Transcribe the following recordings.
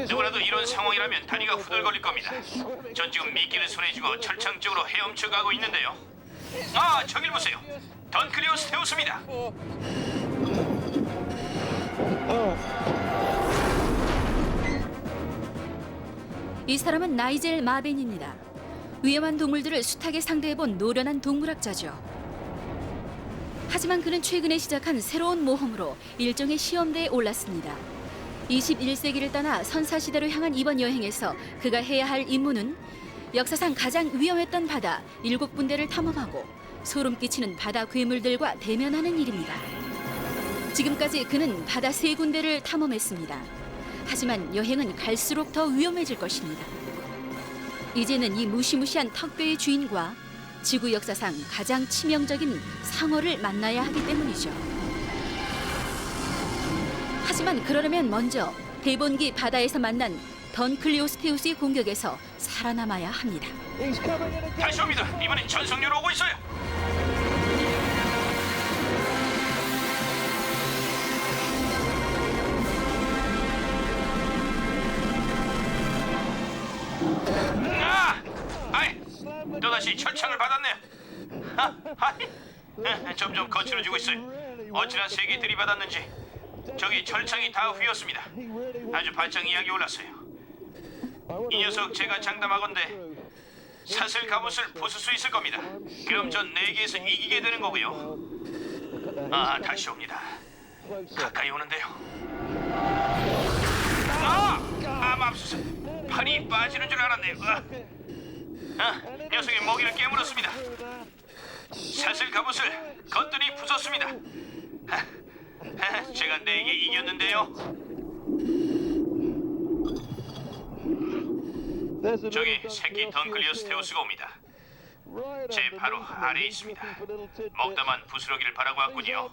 누구라도 이런 상황이라면 다리가 후들거릴 겁니다. 전 지금 미끼를 손에 쥐고 철창 쪽으로 헤엄쳐 가고 있는데요. 아, 저길 보세요. 던클리오스테우스입니다. 이 사람은 나이젤 마벤입니다. 위험한 동물들을 숱하게 상대해본 노련한 동물학자죠. 하지만 그는 최근에 시작한 새로운 모험으로 일종의 시험대에 올랐습니다. 21세기를 떠나 선사시대로 향한 이번 여행에서 그가 해야 할 임무는 역사상 가장 위험했던 바다 7군데를 탐험하고 소름 끼치는 바다 괴물들과 대면하는 일입니다. 지금까지 그는 바다 3군데를 탐험했습니다. 하지만 여행은 갈수록 더 위험해질 것입니다. 이제는 이 무시무시한 턱뼈의 주인과 지구 역사상 가장 치명적인 상어를 만나야 하기 때문이죠. 하지만 그러려면 먼저 대본기 바다에서 만난 던클리오스테우스의 공격에서 살아남아야 합니다. 다시 옵니다. 이번엔 전속력으로 오고 있어요. 또다시 철창을 받았네. 점점 거칠어지고 있어요. 어찌나 세게 들이받았는지 저기 철창이 다 휘었습니다. 아주 반짝 이하게 올랐어요. 이 녀석 제가 장담하건대 사슬 갑옷을 부술 수 있을 겁니다. 그럼 전 내기에서 이기게 되는 거고요. 다시 옵니다. 가까이 오는데요. 맙소사. 팔이 빠지는 줄 알았네요. 녀석의 먹이를 깨물었습니다. 사슬 갑옷을 겉들이 부쉈습니다. 제가 내게 이겼는데요. 저기 새끼 던클리오스테우스가 옵니다. 제 바로 아래에 있습니다. 먹다만 부스러기를 바라고 왔군요.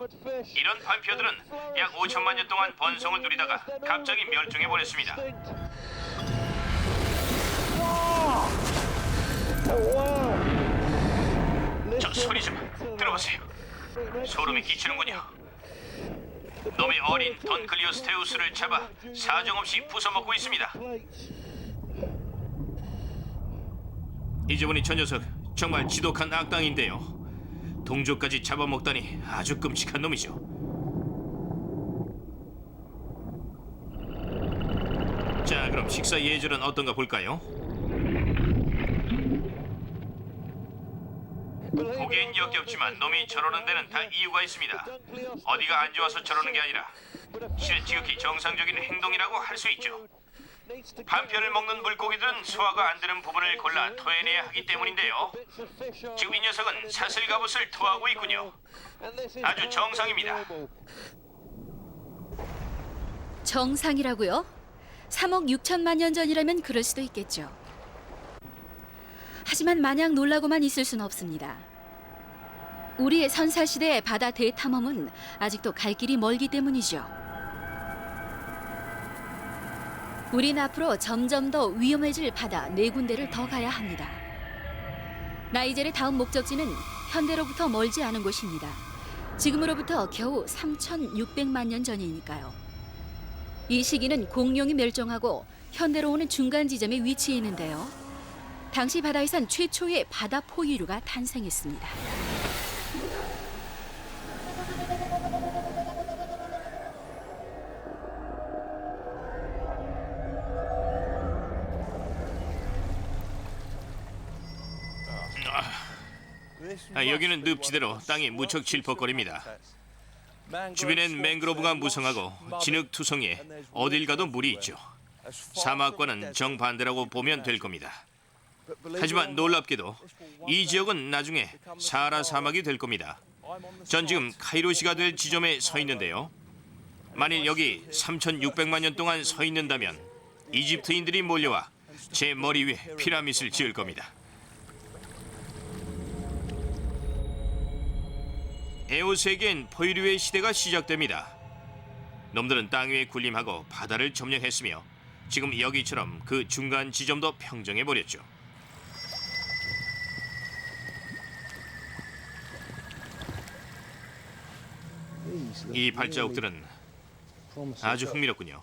이런 반표들은 약 5천만 년 동안 번성을 누리다가 갑자기 멸종해버렸습니다. 저 소리 좀 들어보세요. 소름이 끼치는군요. 놈의 어린 던클리오스테우스를 잡아 사정없이 부숴먹고 있습니다. 이제 보니 저 녀석 정말 지독한 악당인데요. 동족까지 잡아먹다니 아주 끔찍한 놈이죠. 자, 그럼 식사 예절은 어떤가 볼까요? 보기엔 역겹지만 놈이 저러는 데는 다 이유가 있습니다. 어디가 안 좋아서 저러는 게 아니라 실은 지극히 정상적인 행동이라고 할 수 있죠. 반편을 먹는 물고기들은 소화가 안 되는 부분을 골라 토해내야 하기 때문인데요. 지금 이 녀석은 사슬 갑옷을 토하고 있군요. 아주 정상입니다. 정상이라고요? 3억 6천만 년 전이라면 그럴 수도 있겠죠. 하지만 마냥 놀라고만 있을 수는 없습니다. 우리의 선사시대의 바다 대탐험은 아직도 갈 길이 멀기 때문이죠. 우린 앞으로 점점 더 위험해질 바다 4군데를 더 가야 합니다. 나이젤의 다음 목적지는 현대로부터 멀지 않은 곳입니다. 지금으로부터 겨우 3,600만 년 전이니까요. 이 시기는 공룡이 멸종하고 현대로 오는 중간 지점에 위치해 있는데요. 당시 바다에선 최초의 바다 포유류가 탄생했습니다. 여기는 늪지대로 땅이 무척 질퍽거립니다. 주변엔 맹그로브가 무성하고 진흙투성이에 어딜 가도 물이 있죠. 사막과는 정반대라고 보면 될 겁니다. 하지만 놀랍게도 이 지역은 나중에 사하라 사막이 될 겁니다. 전 지금 카이로시가 될 지점에 서 있는데요. 만일 여기 3,600만 년 동안 서 있는다면 이집트인들이 몰려와 제 머리 위에 피라밋을 지을 겁니다. 에오스에겐 포유류의 시대가 시작됩니다. 놈들은 땅 위에 군림하고 바다를 점령했으며 지금 여기처럼 그 중간 지점도 평정해버렸죠. 이 발자국들은 아주 흥미롭군요.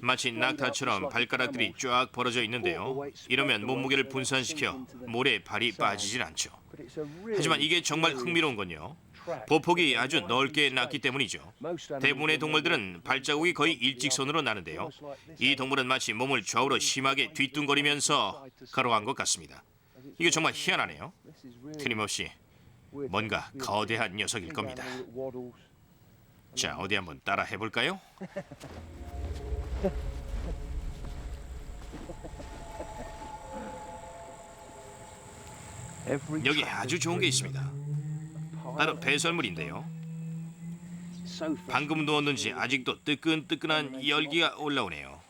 마치 낙타처럼 발가락들이 쫙 벌어져 있는데요. 이러면 몸무게를 분산시켜 모래에 발이 빠지질 않죠. 하지만 이게 정말 흥미로운 건요. 보폭이 아주 넓게 났기 때문이죠. 대부분의 동물들은 발자국이 거의 일직선으로 나는데요. 이 동물은 마치 몸을 좌우로 심하게 뒤뚱거리면서 걸어간 것 같습니다. 이게 정말 희한하네요. 틀림없이 뭔가 거대한 녀석일 겁니다. 자, 어디 한번 따라 해볼까요? 여기 아주 좋은 게 있습니다. 바로 배설물인데요. 방금 누웠는지 아직도 뜨끈뜨끈한 열기가 올라오네요.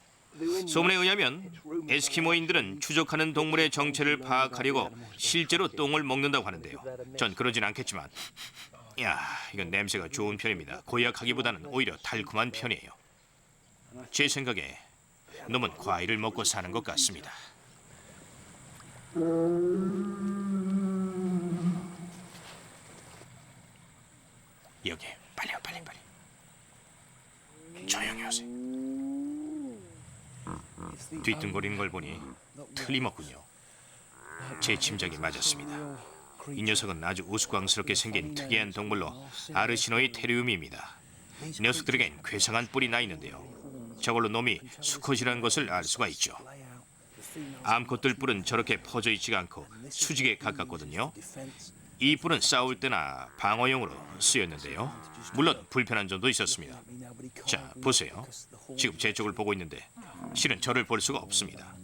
소문에 의하면 에스키모인들은 추적하는 동물의 정체를 파악하려고 실제로 똥을 먹는다고 하는데요. 전 그러진 않겠지만, 야, 이건 냄새가 좋은 편입니다. 고약하기보다는 오히려 달콤한 편이에요. 제 생각에 놈은 과일을 먹고 사는 것 같습니다. 여기 빨리요, 빨리. 조용히 하세요. 뒤뚱거리는 걸 보니 틀림없군요. 제 짐작이 맞았습니다. 이 녀석은 아주 우스꽝스럽게 생긴 특이한 동물로 아르시노이 테리움입니다. 이 녀석들에겐 괴상한 뿔이 나 있는데요. 저걸로 놈이 수컷이라는 것을 알 수가 있죠. 암컷들 뿔은 저렇게 퍼져 있지가 않고 수직에 가깝거든요. 이 뿔은 싸울 때나 방어용으로 쓰였는데요. 물론 불편한 점도 있었습니다. 자, 보세요. 지금 제 쪽을 보고 있는데 실은 저를 볼 수가 없습니다.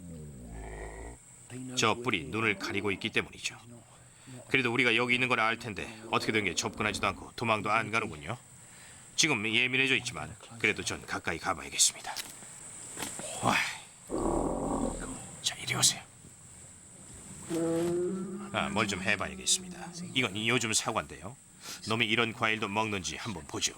저 뿔이 눈을 가리고 있기 때문이죠. 그래도 우리가 여기 있는 걸 알 텐데 어떻게 된 게 접근하지도 않고 도망도 안 가는군요. 지금 예민해져 있지만 그래도 전 가까이 가봐야겠습니다. 와, 자, 이리 오세요. 뭘 좀 해봐야겠습니다. 이건 요즘 사과인데요. 놈이 이런 과일도 먹는지 한번 보죠.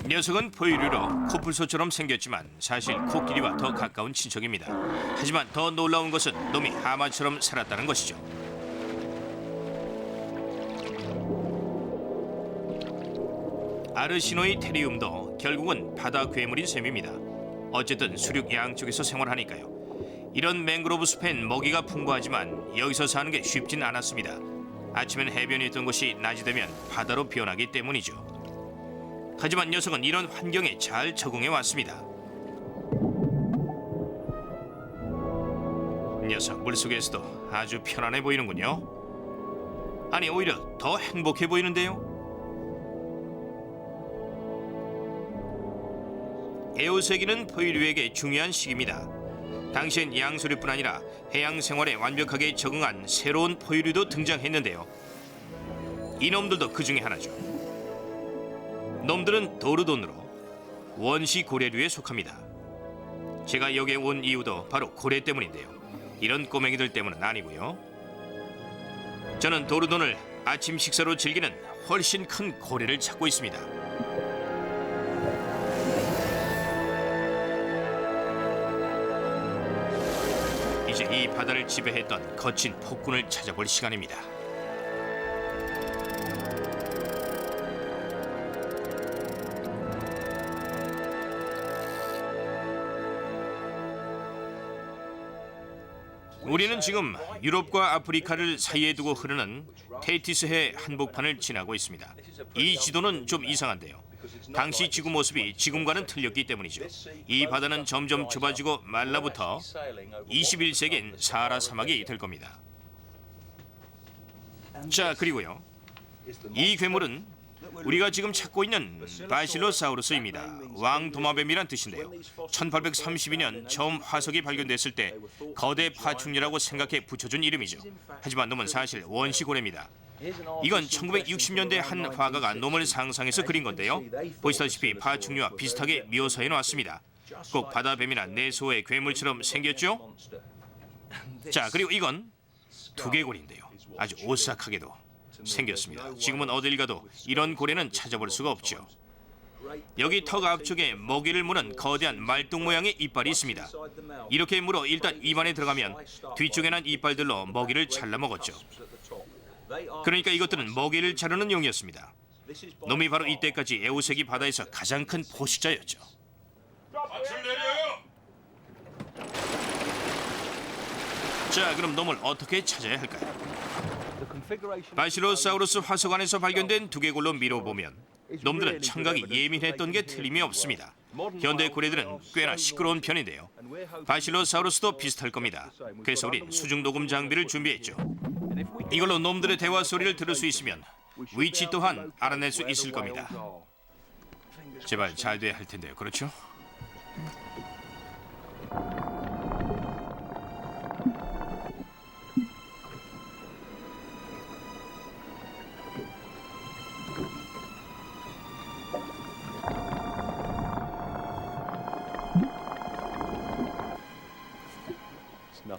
녀석은 포유류로 코뿔소처럼 생겼지만 사실 코끼리와 더 가까운 친척입니다. 하지만 더 놀라운 것은 놈이 하마처럼 살았다는 것이죠. 아르시노이 테리움도 결국은 바다 괴물인 셈입니다. 어쨌든 수륙 양쪽에서 생활하니까요. 이런 맹그로브 숲엔 먹이가 풍부하지만 여기서 사는 게 쉽진 않았습니다. 아침엔 해변에 있던 곳이 낮이 되면 바다로 변하기 때문이죠. 하지만 녀석은 이런 환경에 잘 적응해 왔습니다. 녀석 물속에서도 아주 편안해 보이는군요. 아니, 오히려 더 행복해 보이는데요. 에오세기는 포유류에게 중요한 시기입니다. 당시엔 양서류뿐 아니라 해양 생활에 완벽하게 적응한 새로운 포유류도 등장했는데요. 이놈들도 그 중에 하나죠. 놈들은 도르돈으로 원시 고래류에 속합니다. 제가 여기에 온 이유도 바로 고래 때문인데요. 이런 꼬맹이들 때문은 아니고요. 저는 도르돈을 아침 식사로 즐기는 훨씬 큰 고래를 찾고 있습니다. 이제 이 바다를 지배했던 거친 폭군을 찾아볼 시간입니다. 우리는 지금 유럽과 아프리카를 사이에 두고 흐르는 테이티스해 한복판을 지나고 있습니다. 이 지도는 좀 이상한데요. 당시 지구 모습이 지금과는 틀렸기 때문이죠. 이 바다는 점점 좁아지고 말라붙어 21세기엔 사하라 사막이 될 겁니다. 자, 그리고요. 이 괴물은 우리가 지금 찾고 있는 바실로사우루스입니다. 왕도마뱀이란 뜻인데요. 1832년 처음 화석이 발견됐을 때 거대 파충류라고 생각해 붙여준 이름이죠. 하지만 놈은 사실 원시고래입니다. 이건 1960년대 한 화가가 놈을 상상해서 그린 건데요. 보시다시피 파충류와 비슷하게 묘사해 놨습니다. 꼭 바다뱀이나 내소의 괴물처럼 생겼죠? 자, 그리고 이건 두개골인데요. 아주 오싹하게도 생겼습니다. 지금은 어딜 가도 이런 고래는 찾아볼 수가 없죠. 여기 턱 앞쪽에 먹이를 무는 거대한 말뚝 모양의 이빨이 있습니다. 이렇게 물어 일단 입안에 들어가면 뒤쪽에 난 이빨들로 먹이를 잘라 먹었죠. 그러니까 이것들은 먹이를 자르는 용이었습니다. 놈이 바로 이때까지 에오세기 바다에서 가장 큰 포식자였죠. 자, 그럼 놈을 어떻게 찾아야 할까요? 바실로사우루스 화석 안에서 발견된 두개골로 미뤄보면 놈들은 청각이 예민했던 게 틀림이 없습니다. 현대 고래들은 꽤나 시끄러운 편인데요. 바실로사우루스도 비슷할 겁니다. 그래서 우린 수중 녹음 장비를 준비했죠. 이걸로 놈들의 대화 소리를 들을 수 있으면 위치 또한 알아낼 수 있을 겁니다. 제발 잘 돼야 할 텐데요. 그렇죠?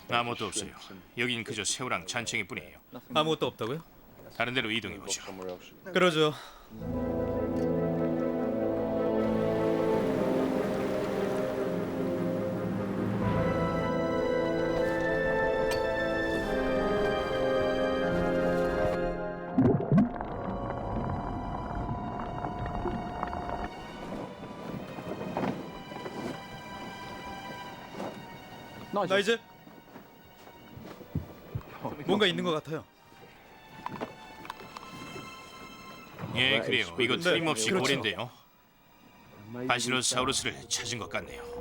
아무것도 없어요. 여긴 그저 새우랑 잔챙이뿐이에요. 아무것도 없다고요? 다른 데로 이동해보죠. 그러죠. 나이제 뭔가 있는 것 같아요. 예, 그래요. 이거 틀림없이 그렇죠. 고래인데요. 바실로사우루스를 찾은 것 같네요.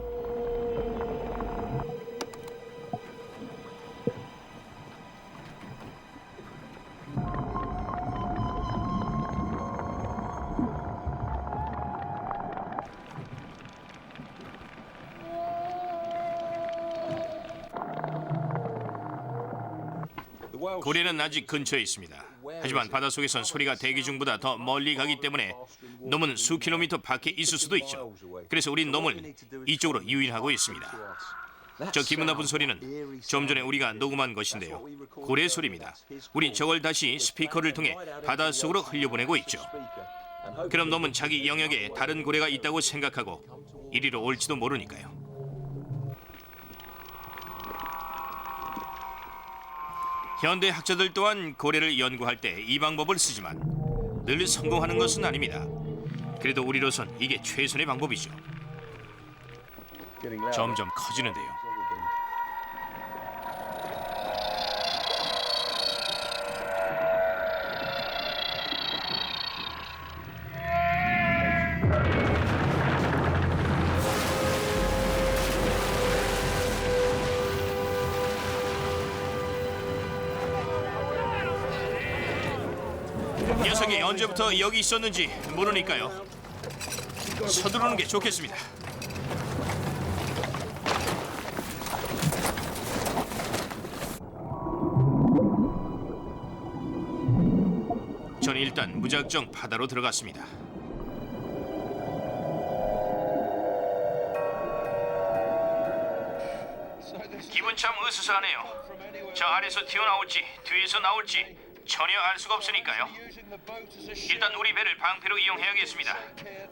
고래는 아직 근처에 있습니다. 하지만 바닷속에선 소리가 대기 중보다 더 멀리 가기 때문에 놈은 수 킬로미터 밖에 있을 수도 있죠. 그래서 우린 놈을 이쪽으로 유인하고 있습니다. 저 기분 나쁜 소리는 좀 전에 우리가 녹음한 것인데요. 고래 소리입니다. 우린 저걸 다시 스피커를 통해 바닷속으로 흘려보내고 있죠. 그럼 놈은 자기 영역에 다른 고래가 있다고 생각하고 이리로 올지도 모르니까요. 현대 학자들 또한 고래를 연구할 때 이 방법을 쓰지만 늘 성공하는 것은 아닙니다. 그래도 우리로선 이게 최선의 방법이죠. 점점 커지는데요. 녀석이 언제부터 여기 있었는지 모르니까요. 서두르는 게 좋겠습니다. 전 일단 무작정 바다로 들어갔습니다. 기분 참 으스스하네요. 저 아래서 튀어나올지 뒤에서 나올지 전혀 알 수가 없으니까요. 일단 우리 배를 방패로 이용해야겠습니다.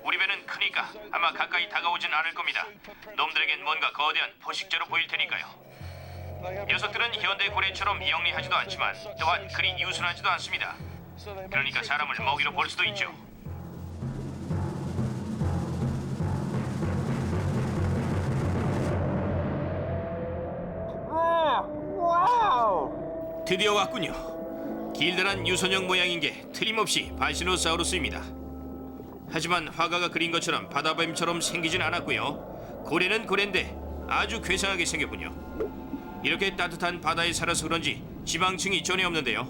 우리 배는 크니까 아마 가까이 다가오진 않을 겁니다. 놈들에겐 뭔가 거대한 포식자로 보일 테니까요. 녀석들은 현대 고래처럼 영리하지도 않지만 또한 그리 유순하지도 않습니다. 그러니까 사람을 먹이로 볼 수도 있죠. 드디어 왔군요. 길다란 유선형 모양인 게 틀림없이 바실로사우루스입니다. 하지만 화가가 그린 것처럼 바다뱀처럼 생기진 않았고요. 고래는 고래인데 아주 괴상하게 생겼군요. 이렇게 따뜻한 바다에 살아서 그런지 지방층이 전혀 없는데요.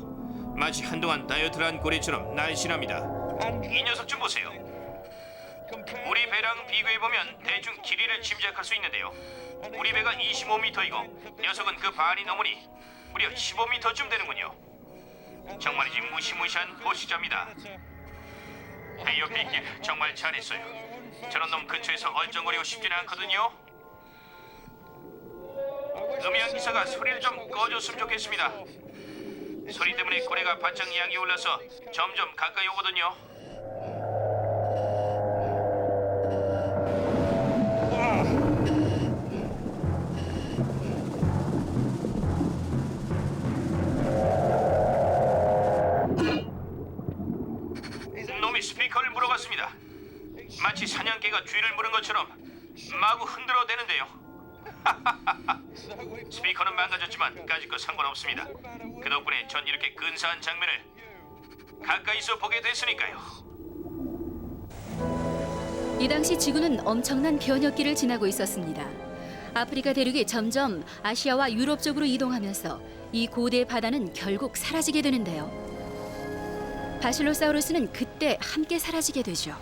마치 한동안 다이어트를 한 고래처럼 날씬합니다. 이 녀석 좀 보세요. 우리 배랑 비교해보면 대충 길이를 짐작할 수 있는데요. 우리 배가 25m이고 녀석은 그 반이 넘으니 무려 15m쯤 되는군요. 정말이지 무시무시한 포식자입니다. 배 옆에 있길 정말 잘했어요. 저런 놈 근처에서 얼쩡거리고 싶지는 않거든요. 음향 기사가 소리를 좀 꺼줬으면 좋겠습니다. 소리 때문에 고래가 바짝 양이 올라서 점점 가까이 오거든요. 놈이 스피커를 물어갔습니다. 마치 사냥개가 쥐를 물은 것처럼 마구 흔들어대는데요. 스피커는 망가졌지만 까짓 거 상관없습니다. 그 덕분에 전 이렇게 근사한 장면을 가까이서 보게 됐으니까요. 이 당시 지구는 엄청난 변혁기를 지나고 있었습니다. 아프리카 대륙이 점점 아시아와 유럽 쪽으로 이동하면서 이 고대 바다는 결국 사라지게 되는데요. 바실로사우루스는 그때 함께 사라지게 되죠.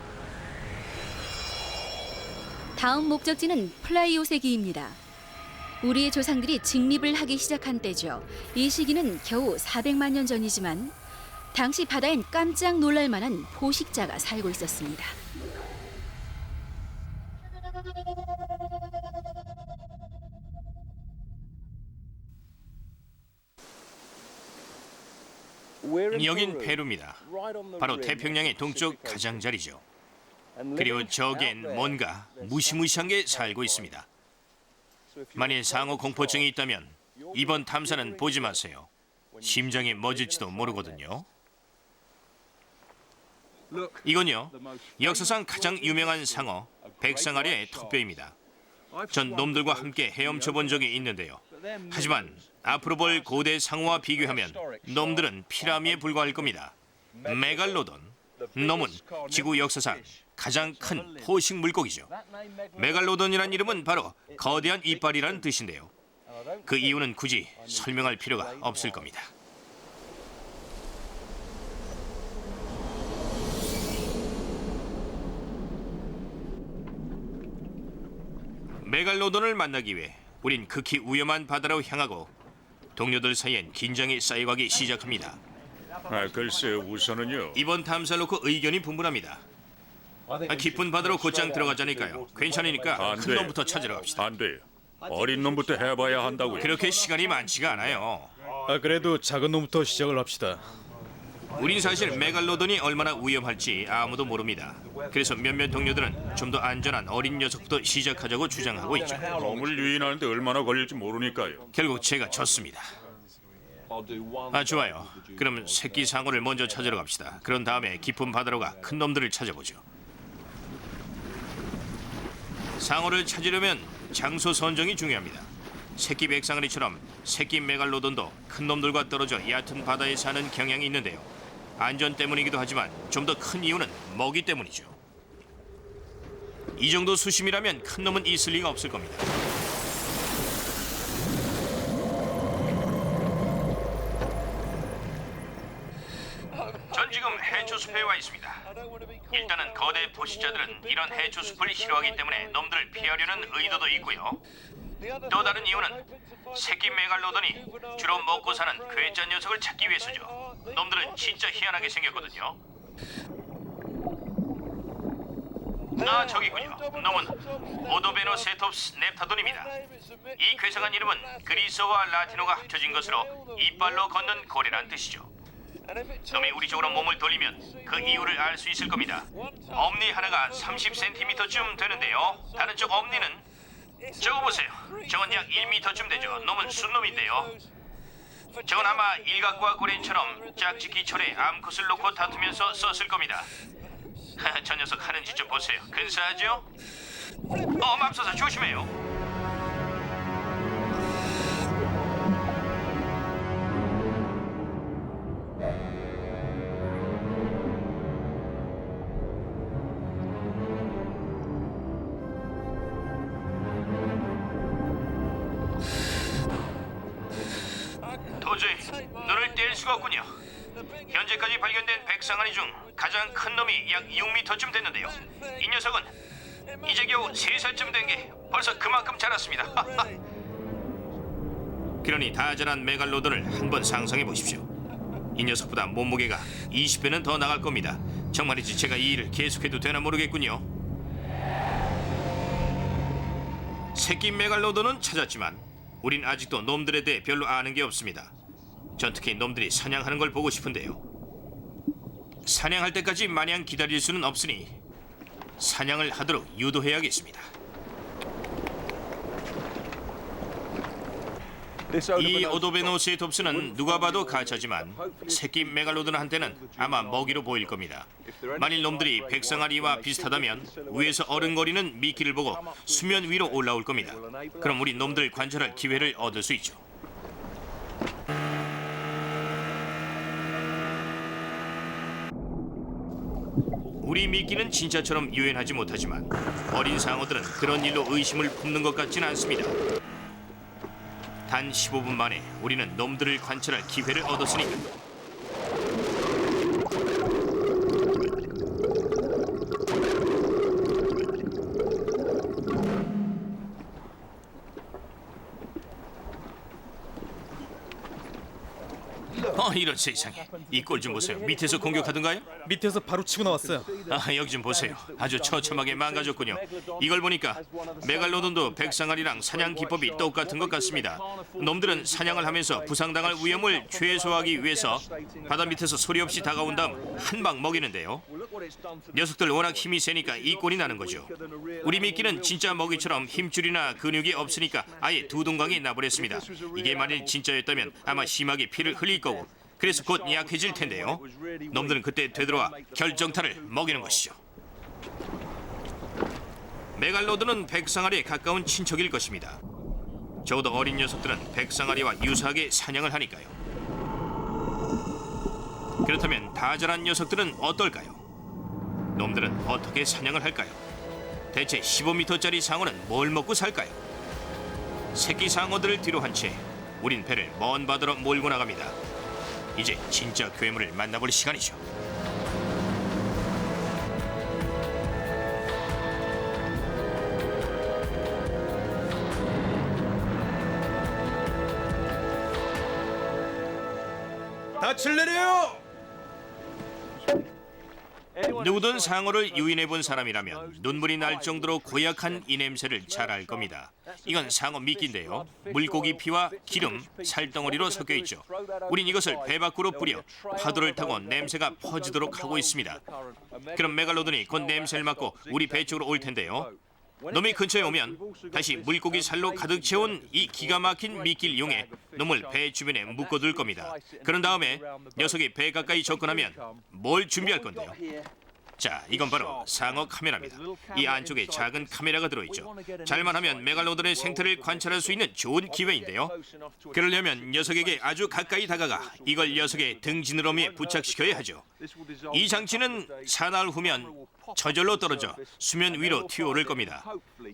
다음 목적지는 플라이오세기입니다. 우리의 조상들이 직립을 하기 시작한 때죠. 이 시기는 겨우 400만 년 전이지만 당시 바다엔 깜짝 놀랄 만한 포식자가 살고 있었습니다. 여긴 페루입니다. 바로 태평양의 동쪽 가장자리죠. 그리고 저기엔 뭔가 무시무시한 게 살고 있습니다. 만일 상어 공포증이 있다면 이번 탐사는 보지 마세요. 심장이 멎을지도 모르거든요. 이건요, 역사상 가장 유명한 상어 백상아리의 턱뼈입니다. 전 놈들과 함께 헤엄쳐 본 적이 있는데요. 하지만 앞으로 볼 고대 상어와 비교하면 놈들은 피라미에 불과할 겁니다. 메갈로돈, 놈은 지구 역사상 가장 큰 포식 물고기죠. 메갈로돈이란 이름은 바로 거대한 이빨이라는 뜻인데요. 그 이유는 굳이 설명할 필요가 없을 겁니다. 메갈로돈을 만나기 위해 우린 극히 위험한 바다로 향하고 동료들 사이엔 긴장이 쌓여가기 시작합니다. 글쎄 우선은요. 이번 탐사를 놓고 의견이 분분합니다. 깊은 바다로 곧장 들어가자니까요. 괜찮으니까 안 큰 돼. 놈부터 찾으러 갑시다. 안 돼요. 어린 놈부터 해봐야 한다고요. 그렇게 시간이 많지가 않아요. 그래도 작은 놈부터 시작을 합시다. 우린 사실 메갈로돈이 얼마나 위험할지 아무도 모릅니다. 그래서 몇몇 동료들은 좀 더 안전한 어린 녀석부터 시작하자고 주장하고 있죠. 놈을 유인하는데 얼마나 걸릴지 모르니까요. 결국 제가 졌습니다. 좋아요. 그럼 새끼 상어를 먼저 찾으러 갑시다. 그런 다음에 깊은 바다로 가 큰 놈들을 찾아보죠. 상어를 찾으려면 장소 선정이 중요합니다. 새끼 백상아리처럼 새끼 메갈로돈도 큰 놈들과 떨어져 얕은 바다에 사는 경향이 있는데요. 안전 때문이기도 하지만 좀 더 큰 이유는 먹이 때문이죠. 이 정도 수심이라면 큰 놈은 있을 리가 없을 겁니다. 전 지금 해초숲에 와 있습니다. 일단은 거대 포식자들은 이런 해초숲을 싫어하기 때문에 놈들을 피하려는 의도도 있고요. 또 다른 이유는 새끼 메갈로돈이 주로 먹고 사는 괴짜 녀석을 찾기 위해서죠. 놈들은 진짜 희한하게 생겼거든요. 저기군요. 놈은 오도베노세톱스 넵타돈입니다. 이 괴상한 이름은 그리스어와 라틴어가 합쳐진 것으로 이빨로 걷는 고래란 뜻이죠. 놈이 우리 쪽으로 몸을 돌리면 그 이유를 알 수 있을 겁니다. 엄니 하나가 30cm쯤 되는데요. 다른 쪽 엄니는 저거 보세요. 저건 약 1m쯤 되죠. 놈은 순놈인데요. 저건 아마 일각과 고래처럼 짝짓기 철에 암컷을 놓고 다투면서 썼을 겁니다. 저 녀석 하는 짓 좀 보세요. 근사하죠? 맙소사 조심해요. 도저히 눈을 뗄 수가 없군요. 현재까지 발견된 백상아리 중 가장 큰 놈이 약 6m쯤 됐는데요. 이 녀석은 이제 겨우 3살쯤 된 게 벌써 그만큼 자랐습니다. 그러니 다 자란 메갈로돈을 한번 상상해 보십시오. 이 녀석보다 몸무게가 20배는 더 나갈 겁니다. 정말이지 제가 이 일을 계속해도 되나 모르겠군요. 새끼 메갈로돈은 찾았지만 우린 아직도 놈들에 대해 별로 아는 게 없습니다. 전 특히 놈들이 사냥하는 걸 보고 싶은데요. 사냥할 때까지 마냥 기다릴 수는 없으니 사냥을 하도록 유도해야겠습니다. 이 오도베노스의 돕스는 누가 봐도 가짜지만 새끼 메갈로돈한테는 아마 먹이로 보일 겁니다. 만일 놈들이 백상아리와 비슷하다면 위에서 어른거리는 미끼를 보고 수면 위로 올라올 겁니다. 그럼 우리 놈들 관찰할 기회를 얻을 수 있죠. 우리 미끼는 진짜처럼 유연하지 못하지만 어린 상어들은 그런 일로 의심을 품는 것 같지는 않습니다. 단 15분 만에 우리는 놈들을 관찰할 기회를 얻었으니까. 이런 세상에. 이 꼴 좀 보세요. 밑에서 공격하던가요? 밑에서 바로 치고 나왔어요. 여기 좀 보세요. 아주 처참하게 망가졌군요. 이걸 보니까 메갈로돈도 백상아리랑 사냥 기법이 똑같은 것 같습니다. 놈들은 사냥을 하면서 부상당할 위험을 최소화하기 위해서 바다 밑에서 소리 없이 다가온 다음 한 방 먹이는데요. 녀석들 워낙 힘이 세니까 이 꼴이 나는 거죠. 우리 미끼는 진짜 먹이처럼 힘줄이나 근육이 없으니까 아예 두동강에 나버렸습니다. 이게 만일 진짜였다면 아마 심하게 피를 흘릴 거고 그래서 곧 약해질 텐데요. 놈들은 그때 되돌아와 결정타를 먹이는 것이죠. 메갈로돈은 백상아리에 가까운 친척일 것입니다. 적어도 어린 녀석들은 백상아리와 유사하게 사냥을 하니까요. 그렇다면 다 자란 녀석들은 어떨까요? 놈들은 어떻게 사냥을 할까요? 대체 15m짜리 상어는 뭘 먹고 살까요? 새끼 상어들을 뒤로 한 채 우린 배를 먼 바다로 몰고 나갑니다. 이제 진짜 괴물을 만나볼 시간이죠. 닻을 내려요! 누구든 상어를 유인해 본 사람이라면 눈물이 날 정도로 고약한 이 냄새를 잘 알 겁니다. 이건 상어 미끼인데요. 물고기 피와 기름, 살덩어리로 섞여 있죠. 우린 이것을 배 밖으로 뿌려 파도를 타고 냄새가 퍼지도록 하고 있습니다. 그럼 메갈로돈이 곧 냄새를 맡고 우리 배 쪽으로 올 텐데요. 놈이 근처에 오면 다시 물고기 살로 가득 채운 이 기가 막힌 미끼를 이용해 놈을 배 주변에 묶어둘 겁니다. 그런 다음에 녀석이 배 가까이 접근하면 뭘 준비할 건데요? 자, 이건 바로 상어 카메라입니다. 이 안쪽에 작은 카메라가 들어있죠. 잘만 하면 메갈로돈의 생태를 관찰할 수 있는 좋은 기회인데요. 그러려면 녀석에게 아주 가까이 다가가 이걸 녀석의 등 지느러미에 부착시켜야 하죠. 이 장치는 사나흘 후면 저절로 떨어져 수면 위로 튀어오를 겁니다.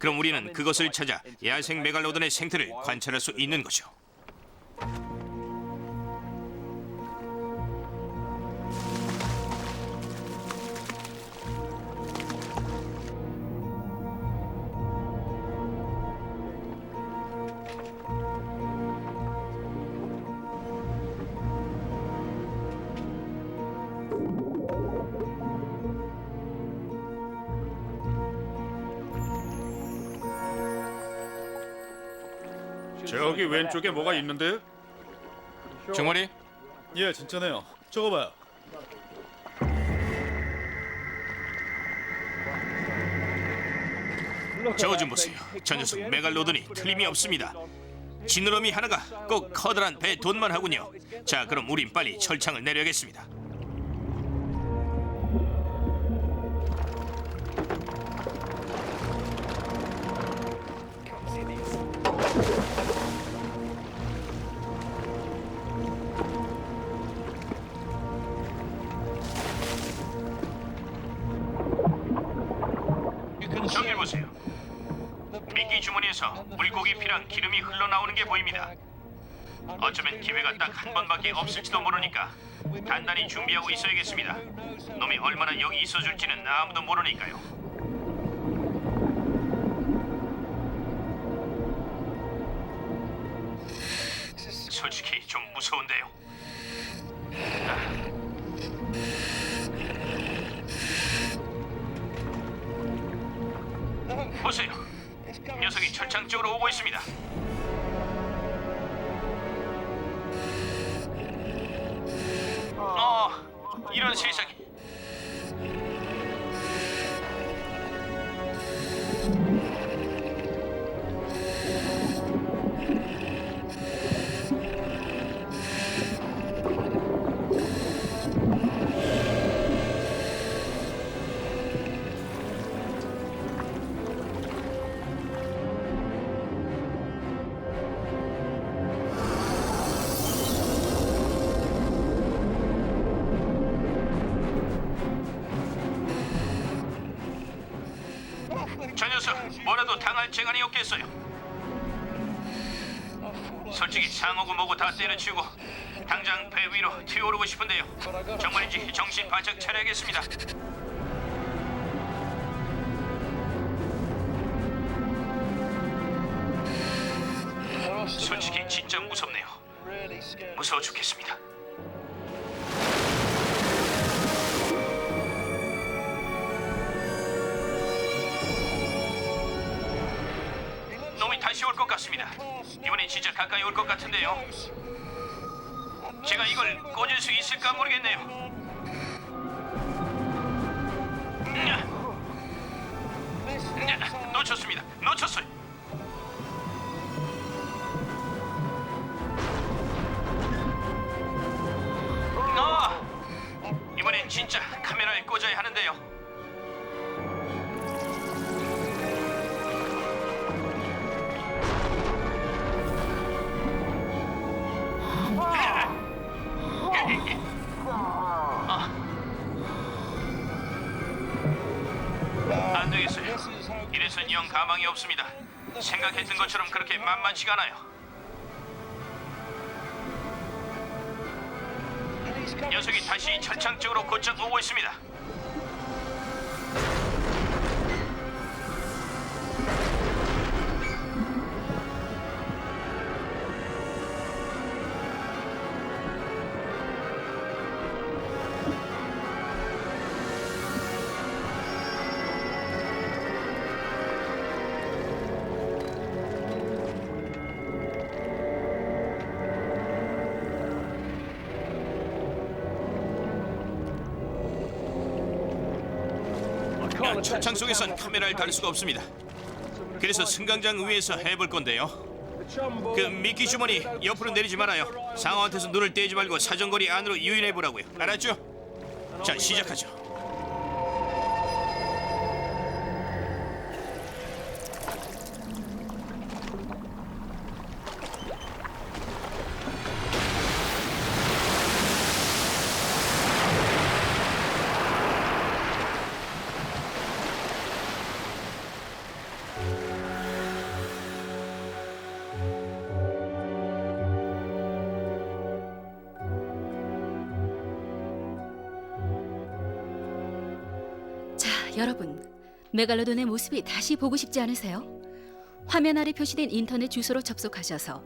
그럼 우리는 그것을 찾아 야생 메갈로돈의 생태를 관찰할 수 있는 거죠. 저기 왼쪽에 뭐가 있는데? 정말이? 예, 진짜네요. 저거 봐요. 저거 좀 보세요. 저 녀석 메갈로돈이 틀림이 없습니다. 지느러미 하나가 꼭 커다란 배 돈만 하군요. 자, 그럼 우린 빨리 철창을 내려야겠습니다. 저길 보세요. 미끼 주머니에서 물고기 피랑 기름이 흘러나오는 게 보입니다. 어쩌면 기회가 딱 한 번밖에 없을지도 모르니까 단단히 준비하고 있어야겠습니다. 놈이 얼마나 여기 있어줄지는 아무도 모르니까요. 솔직히 좀 무서운데요. 보세요. 녀석이 철창 쪽으로 오고 있습니다. 이런 세상에. 저 녀석 뭐라도 당할 재간이 없겠어요. 솔직히 상어고 뭐고 다 때려치우고 당장 배 위로 튀어오르고 싶은데요. 정말인지 정신 바짝 차려야겠습니다. 솔직히 진짜 무섭네요. 무서워 죽겠습니다. 놈이 다시 올 것 같습니다. 이번엔 진짜 가까이 올 것 같은데요. 제가 이걸 꽂을 수 있을까 모르겠네요. 놓쳤습니다. 놓쳤어요. 이번엔 진짜 카메라를 꽂아야 하는데요. 안 되겠어요. 이래선 영 가망이 없습니다. 생각했던 것처럼 그렇게 만만치가 않아요. 녀석이 다시 철창 쪽으로 곧장 오고 있습니다. 철창 속에선 카메라를 달 수가 없습니다. 그래서 승강장 위에서 해볼 건데요. 그 미끼 주머니 옆으로 내리지 말아요. 상어한테서 눈을 떼지 말고 사정거리 안으로 유인해 보라고요. 알았죠? 자, 시작하죠. 여러분, 메갈로돈의 모습이 다시 보고 싶지 않으세요? 화면 아래 표시된 인터넷 주소로 접속하셔서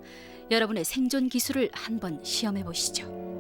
여러분의 생존 기술을 한번 시험해 보시죠.